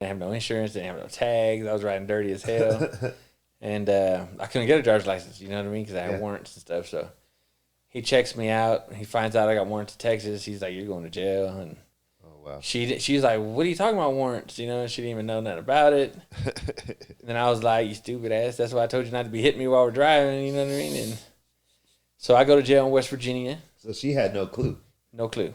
Didn't have no insurance, didn't have no tags. I was riding dirty as hell. And I couldn't get a driver's license, you know what I mean? Because I had warrants and stuff. So he checks me out. He finds out I got warrants in Texas. He's like, "You're going to jail." And Wow. she's like, "What are you talking about warrants?" You know, she didn't even know nothing about it. And then I was like, "You stupid ass. That's why I told you not to be hitting me while we're driving." You know what I mean? And so I go to jail in West Virginia. So she had no clue. No clue.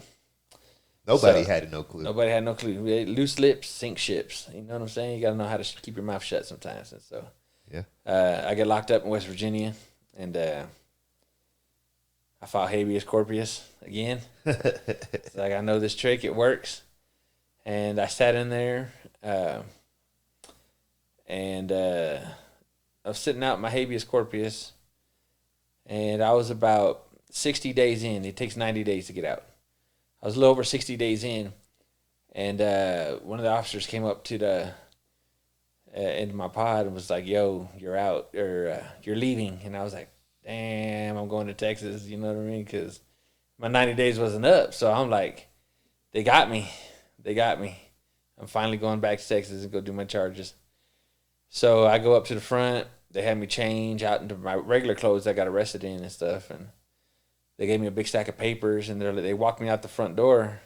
Nobody had no clue. Nobody had no clue. Loose lips sink ships. You know what I'm saying? You got to know how to keep your mouth shut sometimes. And so Yeah. I get locked up in West Virginia, and I file habeas corpus again. It's like, I know this trick. It works. And I sat in there, and I was sitting out my habeas corpus, and I was about 60 days in. It takes 90 days to get out. I was a little over 60 days in, and one of the officers came up to the into my pod and was like, "Yo, you're out, or you're leaving." And I was like, "Damn, I'm going to Texas." You know what I mean? Because my 90 days wasn't up, so I'm like, "They got me. They got me. I'm finally going back to Texas and go do my charges." So I go up to the front. They had me change out into my regular clothes I got arrested in and stuff, and they gave me a big stack of papers, and they walked me out the front door.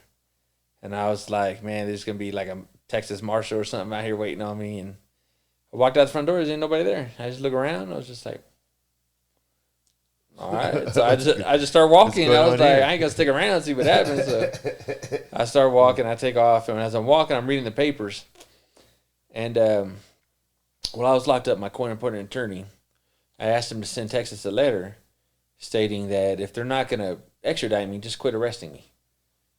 And I was like, "Man, there's going to be like a Texas Marshal or something out here waiting on me." And I walked out the front door, there ain't nobody there. I just look around, I was just like, all right. So I just started walking. I was like, I ain't going to stick around and see what happens. So I start walking, I take off, and as I'm walking, I'm reading the papers. And while I was locked up, my court-appointed attorney, I asked him to send Texas a letter stating that if they're not going to extradite me, just quit arresting me.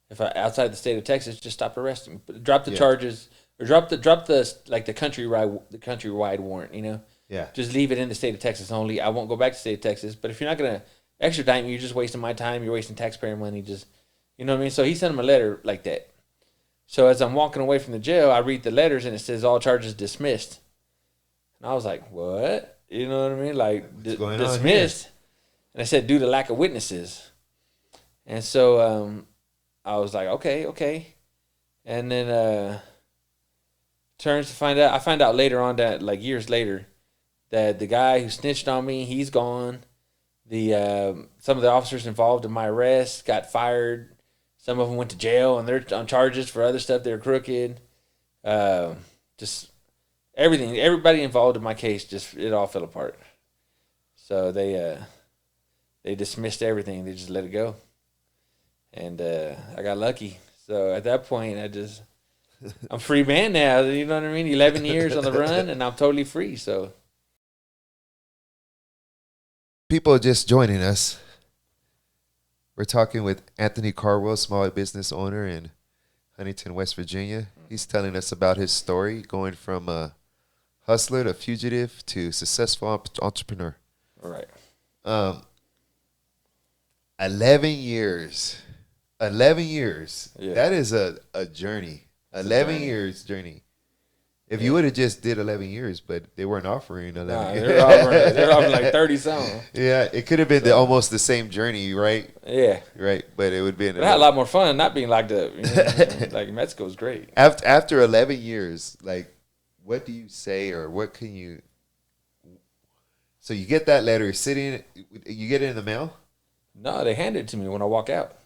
If I outside the state of Texas, just stop arresting me. But drop the charges, or drop the like the countrywide warrant. You know, just leave it in the state of Texas only. I won't go back to the state of Texas. But if you're not going to extradite me, you're just wasting my time. You're wasting taxpayer money. Just, you know what I mean. So he sent him a letter like that. So as I'm walking away from the jail, I read the letters and it says all charges dismissed. And I was like, what? You know what I mean? Like dismissed. And I said, due to lack of witnesses. And so I was like, okay. And then turns to find out, I find out later on that, like years later, that the guy who snitched on me, he's gone. Some of the officers involved in my arrest got fired. Some of them went to jail, and they're on charges for other stuff. They're crooked. Just everything. Everybody involved in my case, just it all fell apart. So they dismissed everything. They just let it go. And I got lucky. So at that point, I'm a free man now. You know what I mean? 11 years on the run, and I'm totally free. So people just joining us. We're talking with Anthony Carwell, small business owner in Huntington, West Virginia. He's telling us about his story, going from a hustler to fugitive to successful entrepreneur. All right. 11 years. 11 years. Yeah. That is a journey. 11 years journey. If you would have just did 11 years, but they weren't offering 11 years. They're offering like 30 something. Yeah, it could have been almost the same journey, right? Yeah. Right, but it would be. I had a lot more fun not being locked up. You know? Like Mexico's great. After 11 years, like, what do you say, or what can you? So you get that letter, you get it in the mail? No, they handed it to me when I walk out.